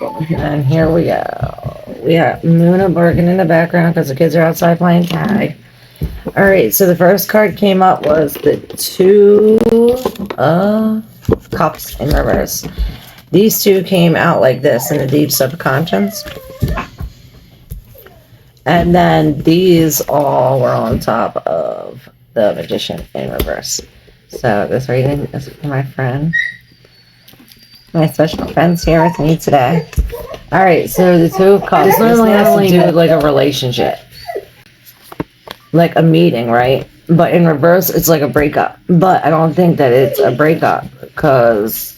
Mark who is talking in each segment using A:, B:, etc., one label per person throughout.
A: And here we go. We got Muna barking in the background because the kids are outside playing tag. All right, so the first card came up was the two cups in reverse. These two came out like this in the deep subconscious. And then these all were on top of the magician in reverse. So this reading is for my friend. My special friend's here with me today. All right, so the two of cups. This normally has to do with like a relationship, like a meeting, right? But in reverse, it's like a breakup. But I don't think that it's a breakup because,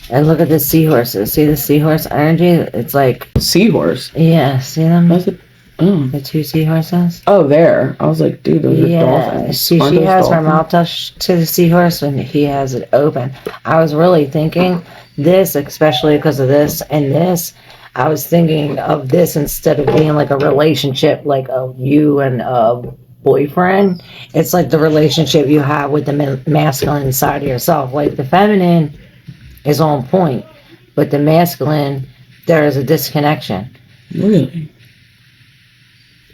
A: and look at the seahorses. See the seahorse energy? It's like
B: seahorse.
A: Yeah, see them?
B: What's it? Oh.
A: The two seahorses.
B: Oh, there. I was like, dude, those are dolphins.
A: She has her mouth touched to the seahorse and he has it open. I was really thinking this, especially because of this and this. I was thinking of this instead of being like a relationship, like of you and a boyfriend. It's like the relationship you have with the masculine side of yourself. Like the feminine is on point, but the masculine, there is a disconnection.
B: Really?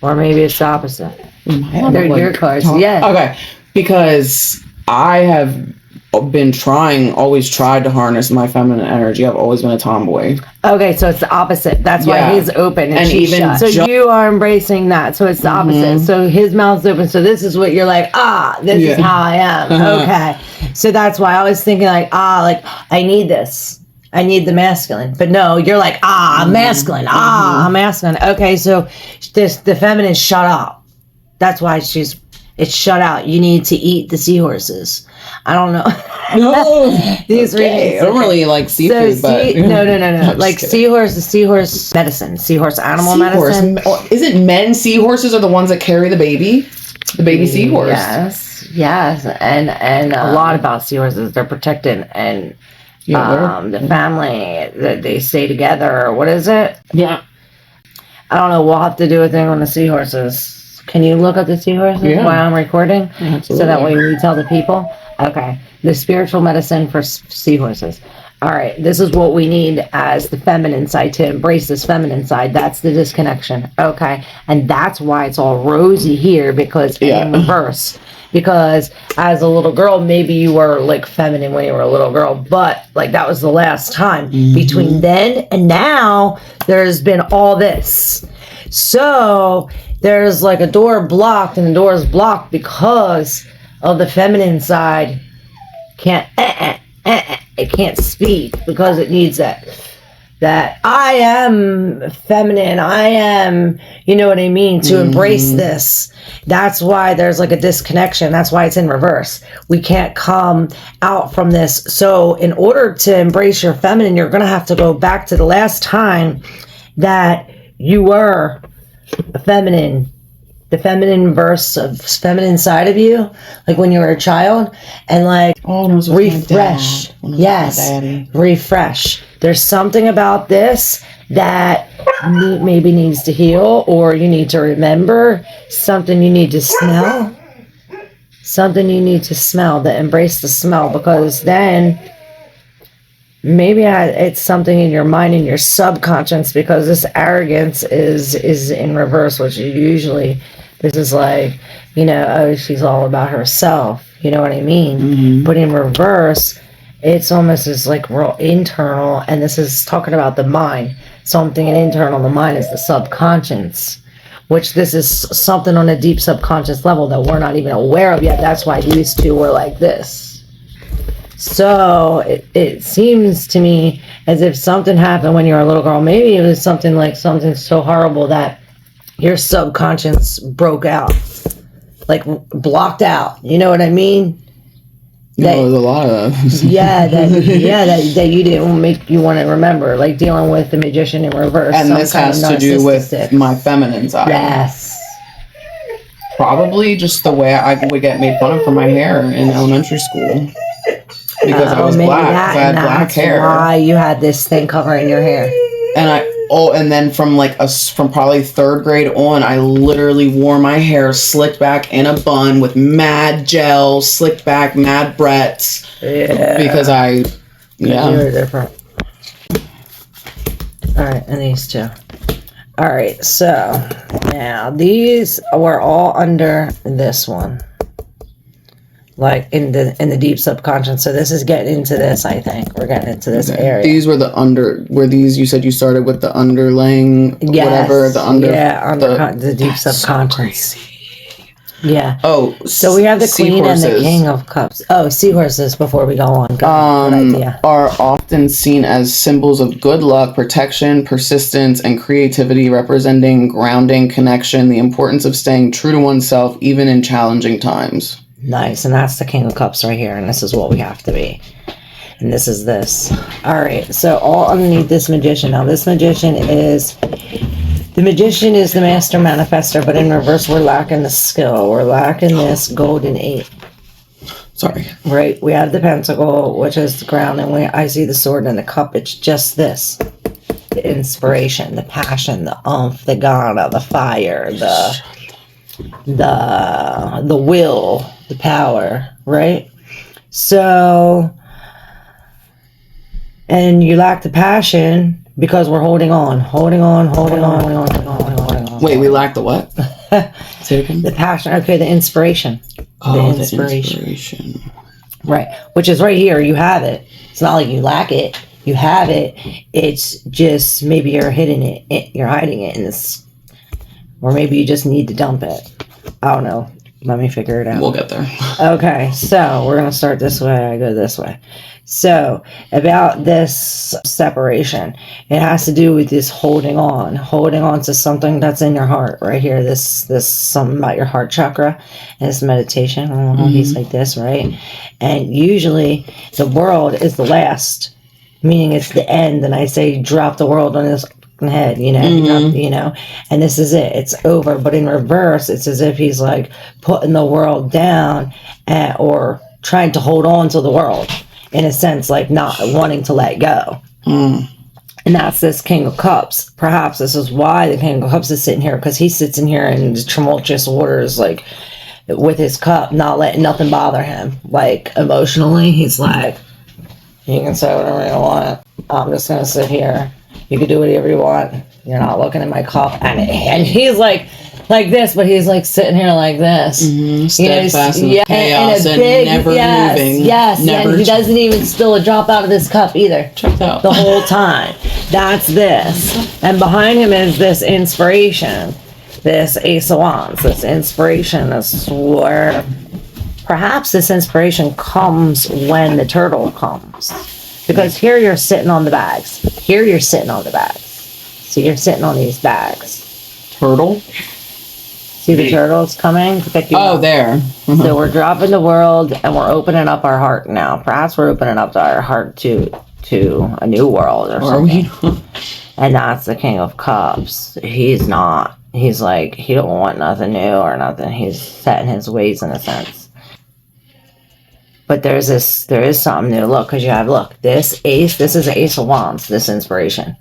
A: Or maybe it's the opposite. They're your cards. Yeah.
B: Okay. Because I have always tried to harness my feminine energy. I've always been a tomboy.
A: Okay, so it's the opposite. That's why he's open and she's shut. So you are embracing that. So it's the opposite. So his mouth's open. So this is what you're like, this is how I am. Okay. So that's why I was thinking like, I need this. I need the masculine. But no, you're like, masculine. I'm masculine. Okay, so the feminine shut up. That's why it's shut out. You need to eat the seahorses. I don't know.
B: No.
A: These readings.
B: I don't really like seafood, but
A: no. Like seahorse medicine, seahorse animal medicine.
B: Isn't men seahorses are the ones that carry the baby? The baby seahorse.
A: Yes. And a lot about seahorses. They're protected and the family that they stay together. What is it?
B: Yeah.
A: I don't know. We'll have to do a thing on the seahorses. Can you look at the seahorses while I'm recording? Absolutely. So that way we tell the people. Okay. The spiritual medicine for seahorses. All right. This is what we need as the feminine side to embrace this feminine side. That's the disconnection. Okay. And that's why it's all rosy here because in reverse. Because as a little girl, maybe you were like feminine when you were a little girl, but like that was the last time. Between then and now, there's been all this. So there's like a door blocked, and the door is blocked because of the feminine side. It can't speak because it needs that I am feminine. I am, you know what I mean, to embrace this. That's why there's like a disconnection. That's why it's in reverse. We can't come out from this. So in order to embrace your feminine, you're going to have to go back to the last time that you were a feminine, the feminine verse of feminine side of you, like when you were a child, and like refresh. Yes, refresh. There's something about this that maybe needs to heal, or you need to remember, something you need to smell. Something you need to smell, that embrace the smell, because then maybe it's something in your mind, in your subconscious, because this arrogance is in reverse, which usually this is like, she's all about herself. You know what I mean? But in reverse, it's almost as like real internal, and this is talking about the mind. Something internal, the mind is the subconscious, which this is something on a deep subconscious level that we're not even aware of yet. That's why these two were like this. So it seems to me as if something happened when you were a little girl. Maybe it was something so horrible that your subconscious broke out, like blocked out. You know what I mean?
B: There's a lot of those.
A: that you didn't make you want to remember, like dealing with the magician in reverse.
B: And this has to do with my feminine side.
A: Yes.
B: Probably just the way I would get made fun of for my hair in elementary school. Because I was black. I had black hair.
A: That's why you had this thing covering your hair.
B: And then from probably third grade on, I literally wore my hair slicked back in a bun with mad gel, slicked back, mad breadts. Yeah. Because
A: you were different. All right, and these two. All right, so now these were all under this one, like in the deep subconscious. So this is getting into this. I think we're getting into this area.
B: These were were these, you said you started with the underlying,
A: yes,
B: whatever, the under,
A: the deep subconscious. So yeah.
B: Oh,
A: so we have the Queen and the King of Cups. Oh, seahorses. Before we go on, good idea.
B: Are often seen as symbols of good luck, protection, persistence, and creativity, representing grounding, connection, the importance of staying true to oneself even in challenging times.
A: Nice, and that's the King of Cups right here, and this is what we have to be. And this is this. All right, so all underneath this Magician. Now, this Magician is... The Magician is the master manifester, but in reverse, we're lacking the skill. We're lacking this golden 8.
B: Sorry.
A: Right? We have the Pentacle, which is the ground, and I see the sword and the cup. It's just this. The inspiration, the passion, the oomph, the ghana, the fire, the will, the power, right? So, and you lack the passion because we're holding on.
B: Wait, we lack the what? Say it again.
A: The passion. Okay, the inspiration.
B: Oh, the inspiration.
A: Right, which is right here. You have it. It's not like you lack it. You have it. It's just maybe you're hiding it. You're hiding it in this, or maybe you just need to dump it. I don't know. Let me figure it out.
B: We'll get there. Okay,
A: so we're going to start this way. I go this way. So, about this separation, it has to do with this holding on to something that's in your heart right here. This something about your heart chakra, and this meditation. He's like this, right? And usually the world is the last, meaning it's the end. And I say, drop the world on this head, you know, and this is it. It's over. But in reverse, it's as if he's like putting the world down or trying to hold on to the world. In a sense, like not wanting to let go. And that's this King of Cups. Perhaps this is why the King of Cups is sitting here, because he sits in here in tumultuous waters, like with his cup, not letting nothing bother him. Like emotionally, he's like, you can say whatever you want. I'm just going to sit here. You can do whatever you want. You're not looking at my cup. And he's like this, but he's like sitting here like this.
B: Steadfast in the chaos and never moving.
A: Yes, and he doesn't even spill a drop out of this cup either.
B: Checked out.
A: The whole time. That's this. And behind him is this inspiration. This Ace of Wands. This inspiration is where perhaps this inspiration comes when the turtle comes. Because here you're sitting on the bags. Here you're sitting on the bags. So you're sitting on these bags.
B: Turtle?
A: See the turtles coming to pick you up?
B: Oh, there.
A: So we're dropping the world and we're opening up our heart now. Perhaps we're opening up our heart to a new world or something. Are we? And that's the King of Cups. He's not. He's like, he don't want nothing new or nothing. He's set in his ways in a sense. But there is something new. Look, because you have, look, this is the Ace of Wands, this inspiration.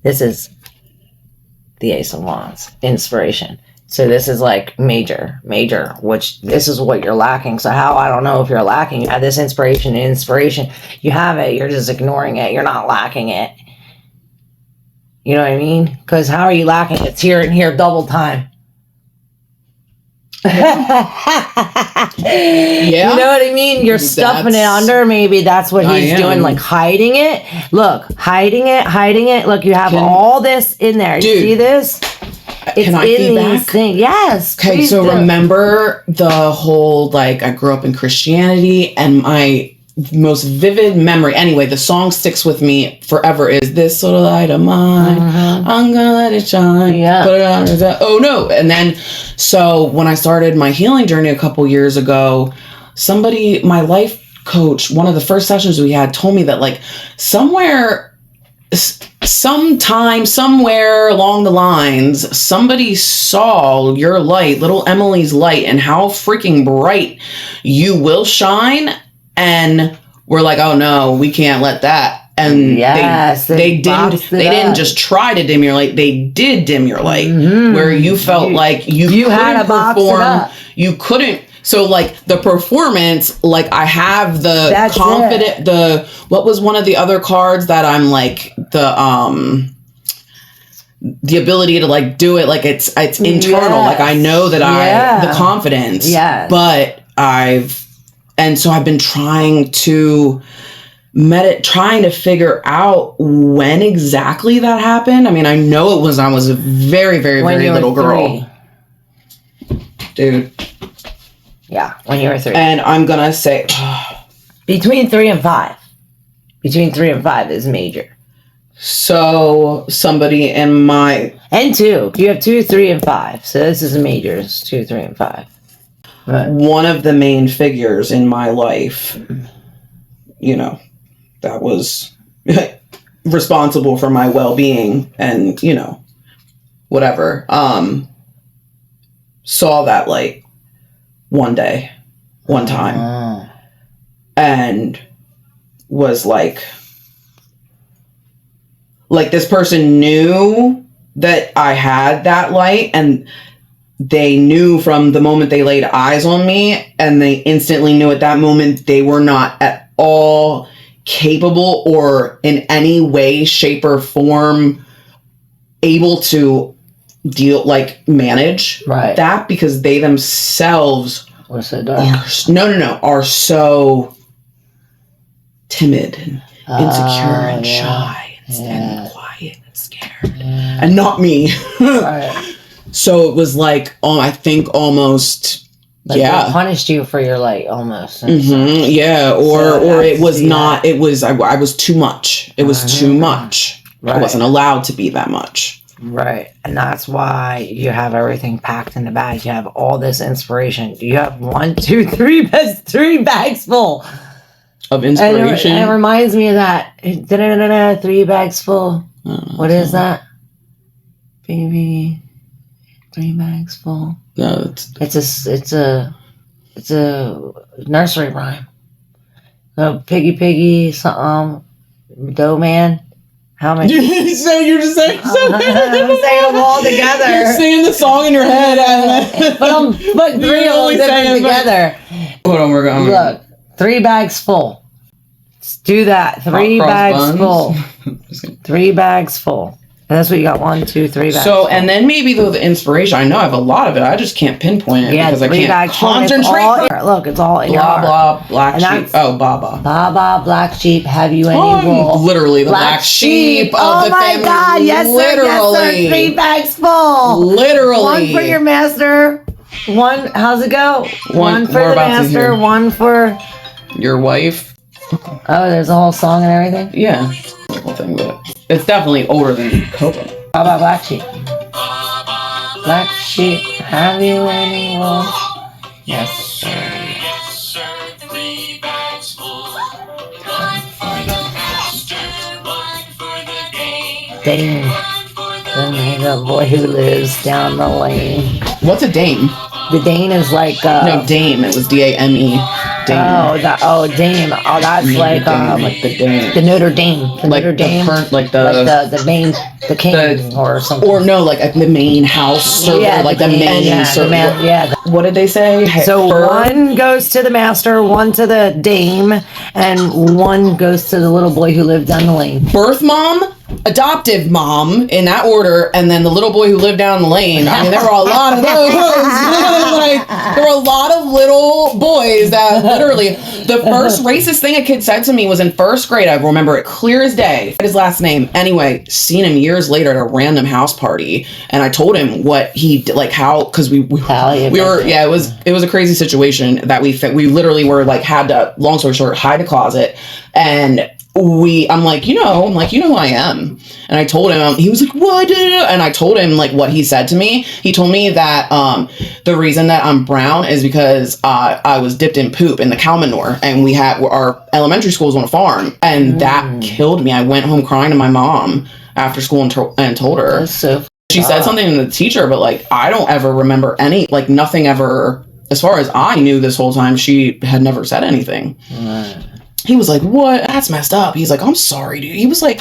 A: This is the Ace of Wands, inspiration. So this is like major, which this is what you're lacking. So how, I don't know if you're lacking. You have this inspiration. You have it. You're just ignoring it. You're not lacking it. You know what I mean? Because how are you lacking? It's here and here double time.
B: Yeah.
A: You know what I mean? You're stuffing it under. Maybe that's what he's doing, like hiding it. Look, hiding it. Look, you have all this in there. You see this? It's
B: can I
A: in
B: feedback?
A: Things. Yes.
B: Okay, so remember the whole, like, I grew up in Christianity, and my most vivid memory, anyway, the song sticks with me forever, is this little light of mine, I'm gonna let it shine, put it on, oh no. And then, so when I started my healing journey a couple years ago, somebody, my life coach, one of the first sessions we had, told me that, like, sometime, somewhere along the lines, somebody saw your light, little Emily's light, and how freaking bright you will shine, and we're like, oh no, we can't let that. And they didn't just try to dim your light, they did dim your light, where you felt like you had to perform, you couldn't. So, like, the performance, like, I have the confident, what was one of the other cards that I'm, like, the ability to like do it, like it's internal.
A: Yes.
B: Like I know that the confidence.
A: Yes.
B: But I've been trying to trying to figure out when exactly that happened. I mean, I know it was I was a very, very,
A: When
B: very little girl.
A: 3.
B: Dude.
A: Yeah, when you were 3.
B: And I'm gonna say
A: between 3 and 5. Between 3 and 5 is major.
B: So somebody in my
A: and 2. You have 2, 3, and 5. So this is majors. 2, 3, and 5. Right.
B: One of the main figures in my life, you know, that was responsible for my well-being and, you know, whatever, saw that light one time, and was like this person knew that I had that light, and they knew from the moment they laid eyes on me, and they instantly knew at that moment they were not at all capable or in any way, shape, or form able to manage that, because they themselves
A: are
B: so timid and insecure and shy and quiet and scared, and not me.
A: Right.
B: So it was like, I think almost,
A: they punished you for your light almost.
B: Yeah, or it was not. It was I was too much. It was too much.
A: Right.
B: I wasn't allowed to be that much.
A: Right, and that's why you have everything packed in the bag. You have all this inspiration. You have 1, 2, 3 bags full
B: of inspiration.
A: And it reminds me of that. 3 bags full. What is that? Baby, 3 bags full.
B: No,
A: it's a nursery rhyme. Piggy, dough man. How many?
B: So you're just saying.
A: I'm saying them all together.
B: You're singing the song in your head,
A: but 3 of them together.
B: Hold on, we're going.
A: Look, 3 bags full. Let's do that. 3 bags full. 3 bags full. And that's what you got. 1, 2, 3 bags.
B: So, and then maybe the inspiration. I know I have a lot of it. I just can't pinpoint it because I can't concentrate.
A: Look, it's all in your
B: heart. Blah black sheep. Oh, Baba.
A: Baba, black sheep. Have you any wool?
B: Literally the black sheep of the family.
A: Oh my God! Yes,
B: literally.
A: sir. Yes, sir. 3 bags full.
B: Literally.
A: 1 for your master. 1. How's it go? 1 for the master. 1 for
B: your wife.
A: Oh, there's a whole song and everything.
B: Yeah. Whole thing, but it's definitely older than Coco.
A: How about black sheep? Black sheep, have you any wool? Yes, sir.
C: Yes, sir. 3 bags full. 1 for the master, 1 for the dame.
A: Dame. The boy who lives down the lane.
B: What's a dame?
A: The Dane is like
B: no, Dame. It was Dame. Dame.
A: Dame. Oh, that's like
B: the Dame.
A: The Notre Dame. The
B: like
A: Notre Dame.
B: The
A: main, the king or something.
B: Or no, like the main house or like the main circle. What did they say?
A: So 1 goes to the master, 1 to the dame, and 1 goes to the little boy who lived down the lane.
B: Birth mom, adoptive mom, in that order, and then the little boy who lived down the lane. I mean, there were a lot of those. There were a lot of little boys that literally, the first racist thing a kid said to me was in 1st grade. I remember it clear as day. His last name. Anyway, seen him years later at a random house party, and I told him what he did, like how, because we were, yeah, it was a crazy situation that we literally were like, had to, long story short, hide a closet, and I'm like, you know who I am. And I told him, he was like, what? And I told him like what he said to me. He told me that the reason that I'm brown is because I was dipped in poop in the cow manure, and our elementary school was on a farm, and that killed me. I went home crying to my mom after school and told her.
A: That's so
B: she said something to the teacher, but like I don't ever remember nothing ever. As far as I knew this whole time, she had never said anything. Right. He was like, what? That's messed up. He's like, I'm sorry, dude. He was like,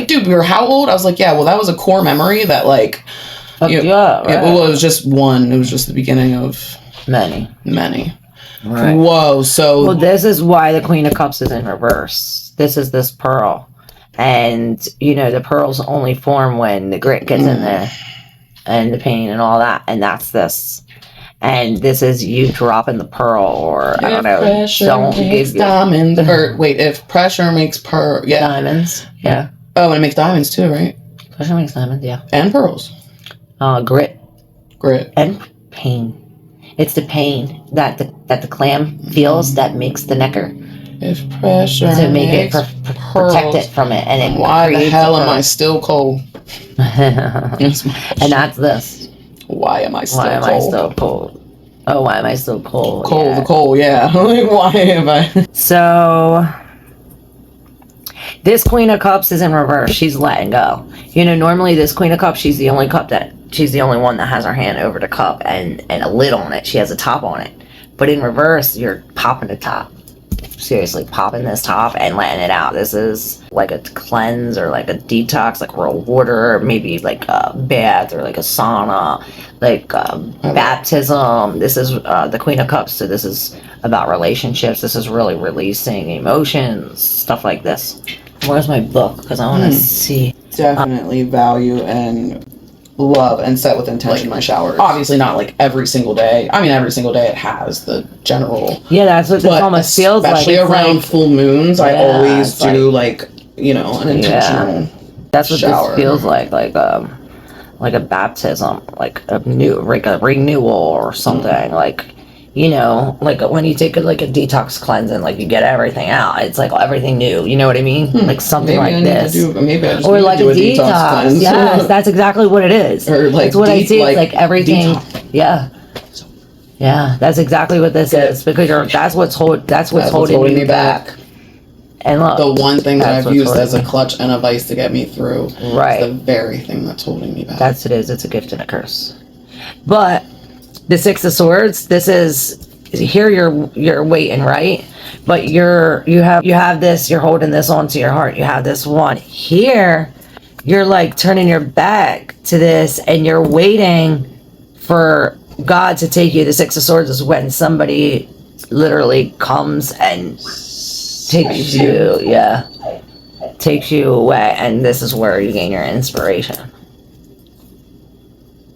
B: dude, we were how old? I was like, yeah, well, that was a core memory that like, right. It was just one. It was just the beginning of many. Right. Whoa. So.
A: Well, this is why the Queen of Cups is in reverse. This is this pearl. And, you know, the pearls only form when the grit gets in there and the pain and all that. And that's this. And this is you dropping the pearl, or I don't know. Don't give
B: diamonds. Or wait, if pressure makes
A: diamonds. Yeah.
B: Oh, and it makes diamonds too, right?
A: Pressure makes diamonds, yeah.
B: And pearls.
A: Grit.
B: And
A: pain. It's the pain that the clam feels that makes the necker.
B: If pressure
A: to make it
B: pearls,
A: protect it from it, and it
B: why the hell am I still cold?
A: And that's this.
B: Why am I still
A: cold? Oh, why am I still cold?
B: The cold, yeah. Like, why am I?
A: So, this Queen of Cups is in reverse. She's letting go. You know, normally this Queen of Cups, she's the only one that has her hand over the cup and a lid on it. She has a top on it. But in reverse, you're popping the top. Seriously, popping this top and letting it out. This is like a cleanse or like a detox, like real water, or maybe like a bath or like a sauna, like baptism. This is the Queen of Cups, so this is about relationships. This is really releasing emotions, stuff like this. Where's my book? Because I want to see.
B: Definitely value and love and set with intention my showers. Obviously not like every single day. I mean, every single day it has the general.
A: Yeah, that's what this almost feels like.
B: Especially around full moons, I always do like, you know, an intentional
A: that's what
B: shower.
A: This feels like a baptism, like a renewal or something. Like, you know, like when you take a detox cleanse and like you get everything out, it's like everything new. You know what I mean? Like something like this, or like a detox cleanse. Yes, that's exactly what it is.
B: Or like
A: it's what I see. It's like everything.
B: Detox.
A: Yeah, that's exactly what this is, because that's what's holding me back. And look,
B: the one thing that I've used as a clutch and a vice to get me through,
A: right?
B: Is the very thing that's holding me back.
A: That's what it is. It's a gift and a curse. But the Six of Swords, this is here you're waiting, right? But you have this, you're holding this onto your heart. You have this one here. You're like turning your back to this and you're waiting for God to take you. The Six of Swords is when somebody literally comes and takes you away, and this is where you gain your inspiration.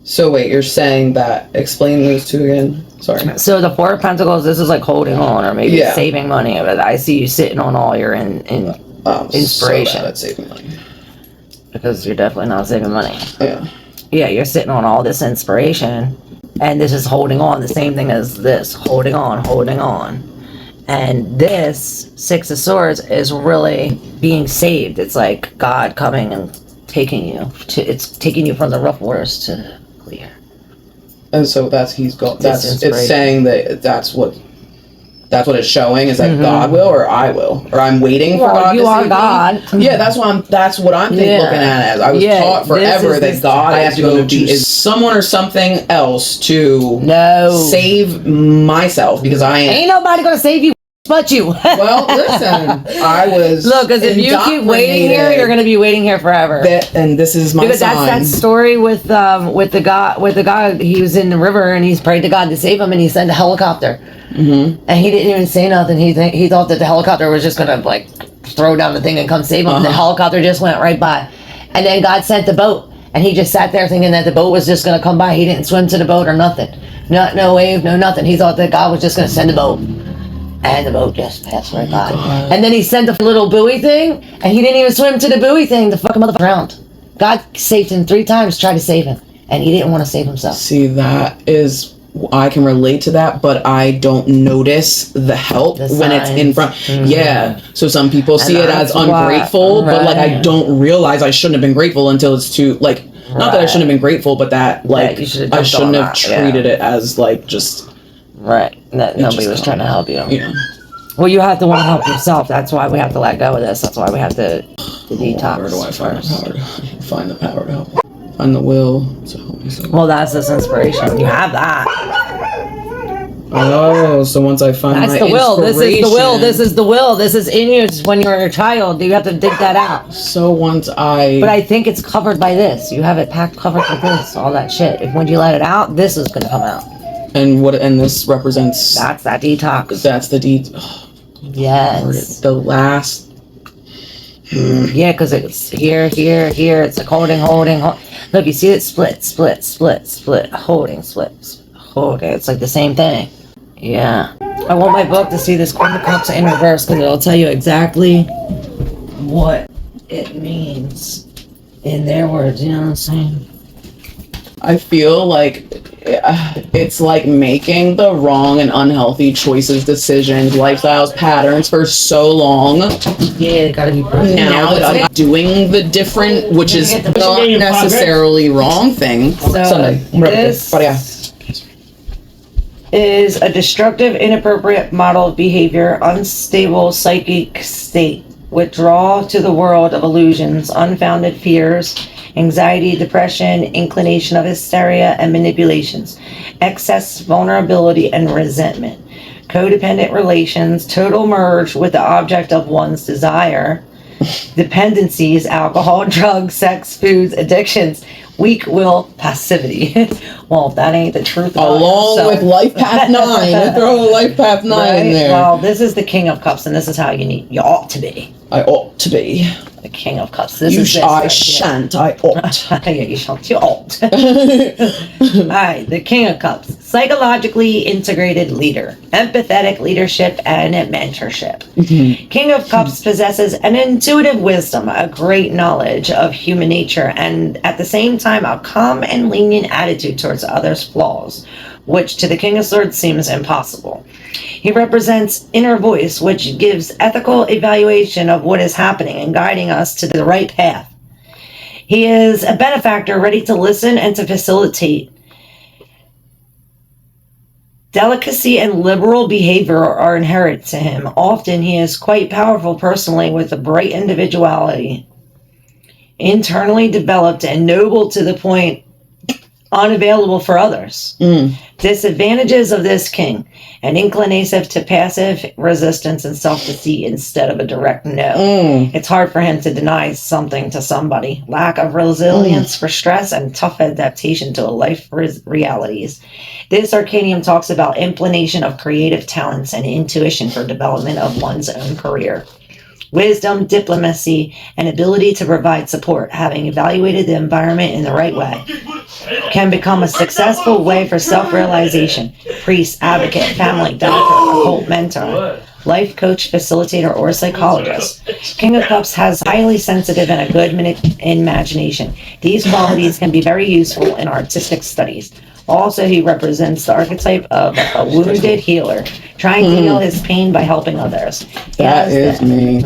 B: So wait, you're saying that, explain those two again? Sorry.
A: So the Four of Pentacles, this is like holding on, or maybe saving money. But I see you sitting on all your inspiration.
B: So bad at saving money.
A: Because you're definitely not saving money.
B: Yeah.
A: Yeah, you're sitting on all this inspiration, and this is holding on, the same thing as this, holding on. And this Six of Swords is really being saved. It's like God coming and taking you from the rough waters to clear.
B: And so it's saying that's what it's showing is that God will, or I will, or I'm waiting for God.
A: You are God.
B: Yeah, that's what I'm looking at it as. I was taught forever that God has to go to someone or something else to save myself, because I
A: ain't nobody gonna save you but you.
B: Well, listen, I was
A: because if you keep waiting here, you're gonna be waiting here forever.
B: And this is my sign.
A: That's that story with the guy. He was in the river and he's prayed to God to save him, and he sent a helicopter. Mm-hmm. And he didn't even say nothing. He thought that the helicopter was just gonna like throw down the thing and come save him. And the helicopter just went right by, and then God sent the boat, and he just sat there thinking that the boat was just gonna come by. He didn't swim to the boat or nothing. No wave, no nothing. He thought that God was just gonna send the boat. And the boat just passed right by. And then he sent the little buoy thing, and he didn't even swim to the buoy thing. The fucking motherfucker drowned. God saved him 3 times, tried to save him, and he didn't want to save himself.
B: See, that is, I can relate to that, but I don't notice the help when it's in front. Mm-hmm. Yeah. So some people see it as ungrateful, but like I don't realize I shouldn't have been grateful until it's too like. Not that I shouldn't have been grateful, but that like I shouldn't have treated it as like just.
A: Right. That nobody was trying to help you. Yeah. Well, you have to want to help yourself. That's why we have to let go of this. That's why we have to detox.
B: Where do I find the power to help? Find the will to help myself.
A: Well, that's this inspiration. You have that.
B: Oh, so once I find
A: that's the will. This is the will. This is the will. This is in you when you're a child. You have to dig that out.
B: So once I.
A: But I think it's covered by this. You have it covered with this. All that shit. If when you let it out, this is gonna come out.
B: And this represents.
A: That's that detox.
B: That's the detox.
A: Yes.
B: The last.
A: Yeah, because it's here. It's like holding. Look, you see it? Split. Holding, split, holding. It's like the same thing. Yeah. I want my book to see this Queen of Cups in reverse because it'll tell you exactly what it means in their words. You know what I'm saying?
B: I feel like it's like making the wrong and unhealthy choices, decisions, lifestyles, patterns for so long.
A: Yeah, it gotta be broken.
B: Now that I'm doing the different, which is not necessarily wrong thing.
A: So this is a destructive, inappropriate model of behavior, unstable psychic state, withdrawal to the world of illusions, unfounded fears, anxiety, depression, inclination of hysteria and manipulations, excess vulnerability and resentment, codependent relations, total merge with the object of one's desire, dependencies, alcohol, drugs, sex, foods, addictions, weak will, passivity. Well, if that ain't the truth.
B: Along with Life Path 9. Throw a Life Path 9 in there.
A: Well, this is the King of Cups, and this is how you ought to be.
B: I ought to be.
A: The King of Cups.
B: I shan't. I ought.
A: Yeah, you shan't. You ought. Alright, the King of Cups. Psychologically integrated leader. Empathetic leadership and mentorship.
B: Mm-hmm.
A: King of Cups possesses an intuitive wisdom, a great knowledge of human nature, and at the same time a calm and lenient attitude towards others' flaws, which to the King of Swords seems impossible. He represents inner voice, which gives ethical evaluation of what is happening and guiding us to the right path. He is a benefactor ready to listen and to facilitate. Delicacy and liberal behavior are inherent to him. Often he is quite powerful personally with a bright individuality, internally developed and noble to the point unavailable for others. Disadvantages of this king: an inclination to passive resistance and self-deceit instead of a direct no. It's hard for him to deny something to somebody. Lack of resilience for stress and tough adaptation to life realities. This arcanium talks about inclination of creative talents and intuition for development of one's own career. Wisdom, diplomacy, and ability to provide support, having evaluated the environment in the right way, can become a successful way for self-realization. Priest, advocate, family, doctor, occult mentor, life coach, facilitator, or psychologist. King of Cups has highly sensitive and a good imagination. These qualities can be very useful in artistic studies. Also, he represents the archetype of a wounded healer, trying to heal his pain by helping others.
B: That is me.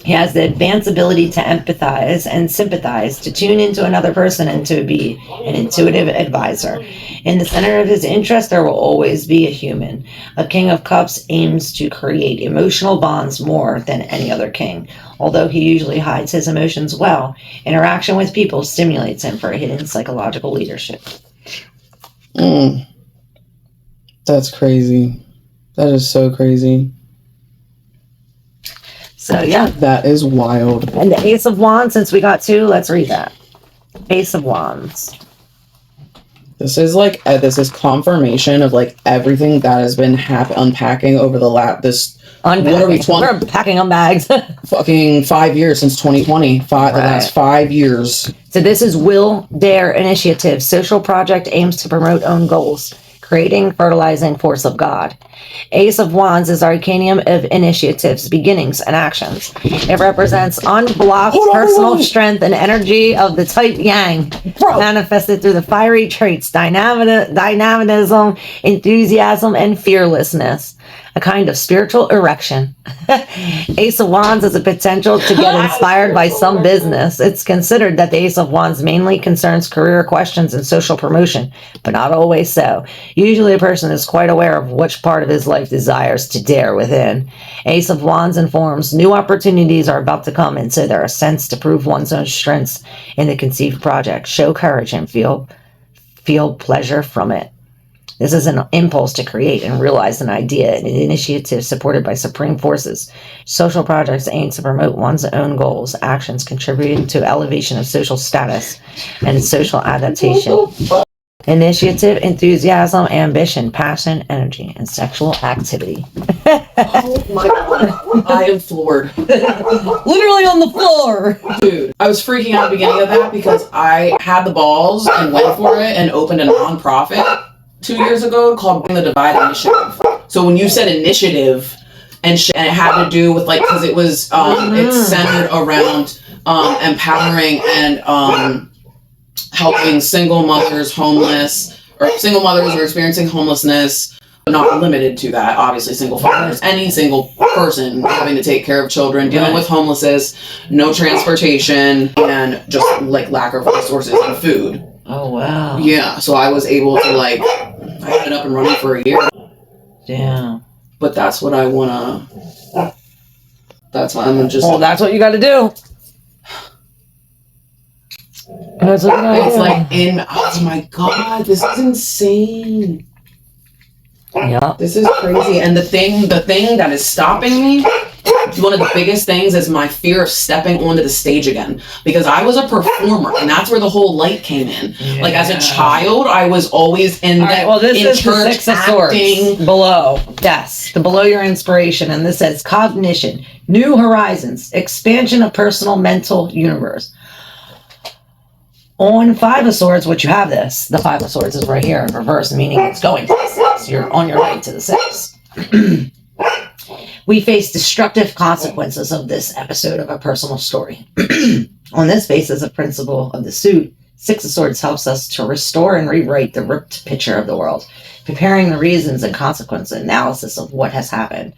A: He has the advanced ability to empathize and sympathize, to tune into another person, and to be an intuitive advisor. In the center of his interest, there will always be a human. A King of Cups aims to create emotional bonds more than any other king. Although he usually hides his emotions well, interaction with people stimulates him for a hidden psychological leadership.
B: That's crazy. That is so crazy.
A: So, yeah.
B: That is wild.
A: And the Ace of Wands, since we got two, let's read that. Ace of Wands.
B: This is like, this is confirmation of like everything that has been unpacking over the
A: Unpacking.
B: What are we,
A: We're packing on bags.
B: fucking 5 years since 2020. The last 5 years.
A: So this is Will Dare Initiative. Social project aims to promote own goals, creating fertilizing force of God. Ace of Wands is arcanium of initiatives, beginnings, and actions. It represents unblocked personal strength and energy of the type Yang, manifested through the fiery traits, dynamism, enthusiasm, and fearlessness. A kind of spiritual erection. Ace of Wands has a potential to get inspired by some business. It's considered that the Ace of Wands mainly concerns career questions and social promotion, but not always so. Usually a person is quite aware of which part of his life desires to dare within. Ace of Wands informs new opportunities are about to come, and so there are sense to prove one's own strengths in the conceived project. Show courage and feel pleasure from it. This is an impulse to create and realize an idea, an initiative supported by supreme forces. Social projects aim to promote one's own goals, actions contributing to elevation of social status and social adaptation. Initiative, enthusiasm, ambition, passion, energy, and sexual activity.
B: Oh my god. I am floored.
A: Literally on the floor.
B: Dude, I was freaking out at the beginning of that because I had the balls and went for it and opened a nonprofit 2 years ago called Bring the Divide Initiative. So when you said initiative and it had to do with like, because it was, it's centered around empowering and helping single mothers homeless, or single mothers who are experiencing homelessness, but not limited to that, obviously single fathers, any single person having to take care of children, dealing with homelessness, no transportation, and just like lack of resources and food.
A: Oh, wow.
B: Yeah, so I was able to like, I had it up and running for a year.
A: Yeah.
B: But that's what I wanna, that's what I'm gonna just...
A: Well, that's what you gotta do. That's what you gotta
B: It's
A: do.
B: like oh my god, this is insane.
A: Yeah.
B: This is crazy. And the thing that is stopping me, one of the biggest things is my fear of stepping onto the stage again. Because I was a performer, and that's where the whole light came in.
A: Yeah.
B: Like as a child, I was always in
A: this
B: in
A: is the
B: church
A: Six of Swords
B: acting.
A: below. Yes, the below your inspiration, and this says cognition, new horizons, expansion of personal mental universe. On Five of Swords, which you have this, the Five of Swords is right here in reverse, meaning it's going to the six. You're on your way to the six. We face destructive consequences of this episode of a personal story. On this basis of principle of the suit, Six of Swords helps us to restore and rewrite the ripped picture of the world, preparing the reasons and consequence analysis of what has happened.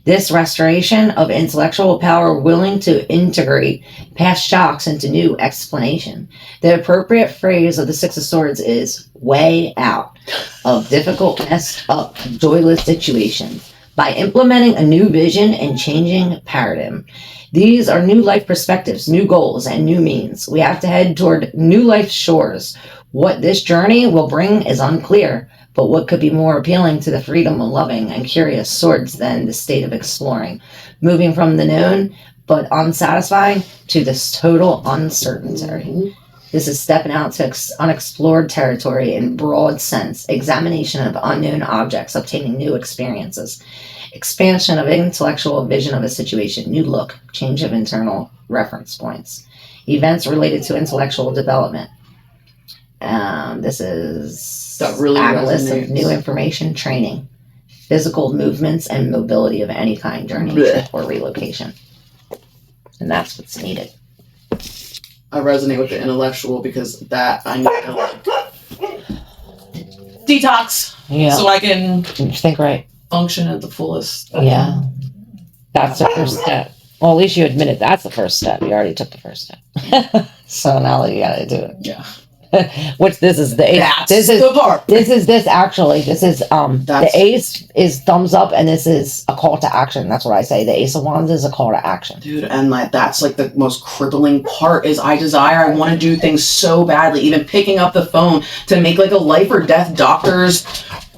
A: This restoration of intellectual power willing to integrate past shocks into new explanation. The appropriate phrase of the Six of Swords is way out of difficult, messed up, joyless situations by implementing a new vision and changing paradigm. These are new life perspectives, new goals, and new means. We have to head toward new life shores. What this journey will bring is unclear. But what could be more appealing to the freedom of loving and curious swords than the state of exploring, moving from the known but unsatisfying to this total uncertainty. This is stepping out to unexplored territory in broad sense, examination of unknown objects, obtaining new experiences, expansion of intellectual vision of a situation, new look, change of internal reference points, events related to intellectual development. This is
B: That really
A: analysis
B: resonates.
A: of new information, training, physical movements, and mobility of any kind, journey, trip, or relocation. And that's what's needed.
B: I resonate with the intellectual because that I need to like detox
A: Yeah.
B: so I can
A: You think right.
B: function at the fullest.
A: Yeah. That's the first step. Well, at least you admitted that's the first step. You already took the first step. So now you gotta do it.
B: Yeah.
A: Which this is the ace.
B: That's
A: This is
B: the part.
A: the ace is thumbs up, and this is a call to action. That's what I say. The Ace of Wands is a call to action.
B: Dude, and like that's like the most crippling part is I want to do things so badly, even picking up the phone to make like a life or death doctor's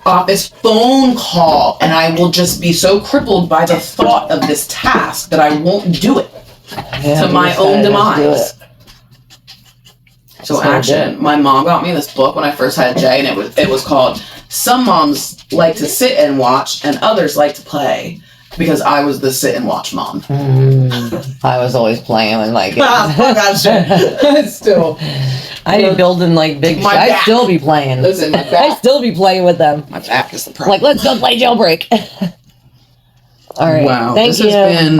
B: office phone call, and I will just be so crippled by the thought of this task that I won't do it
A: Yeah,
B: to my own
A: do
B: demise.
A: it.
B: So
A: That's not
B: action.
A: good.
B: My mom got me this book when I first had Jay, and it was called Some Moms Like to Sit and Watch and Others Like to Play, because I was the sit and watch mom.
A: I was always playing with like
B: Fuck that shit. Still.
A: I be building like big.
B: My
A: I
B: back.
A: still be playing.
B: Listen, my
A: I
B: back.
A: still be playing with them.
B: My back is the problem.
A: Like, let's go play jailbreak. All right.
B: Wow.
A: Thank
B: this
A: you.
B: has been